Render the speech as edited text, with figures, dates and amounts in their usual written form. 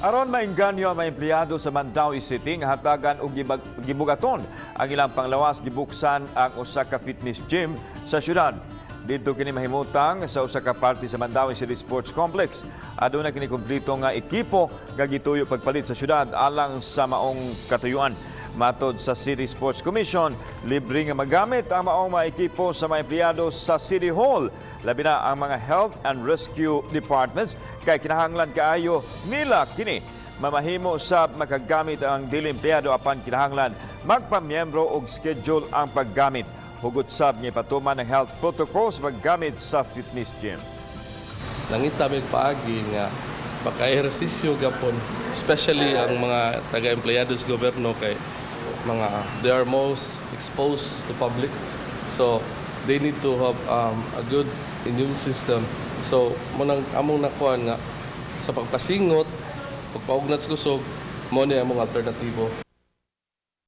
Aron maengganyo ang mga empleyado sa Mandaue City nga hatagan og gibugaton ang ilang panglawas gibuksan ang usa ka fitness gym sa syudad. Dito kini mahimutang sa usa ka parte sa Mandaue City Sports Complex. Aduna kini kumpleto nga ekipo nga gituyo pagpalit sa syudad alang sa maong katuyuan. Matod sa City Sports Commission, libre nga magamit ang maong mga ekipo sa mga empleyado sa City Hall. Labi na ang mga health and rescue departments kay kinahanglan kaayo nila kini mamahimo sa makagamit ang dili empleyado apan kinahanglan magpamiyembro og schedule ang paggamit. Hugot sab ni patuman ng health protocols paggamit sa fitness gym. Nangita mig paagi nga pagka-ehersisyo gapon, especially ang mga taga-empleyado sa gobyerno kay they are most exposed to public, so they need to have a good immune system. So among nakuan nga sa pagpasingot, pagpaugnat sa kusog, mo ni among alternatibo.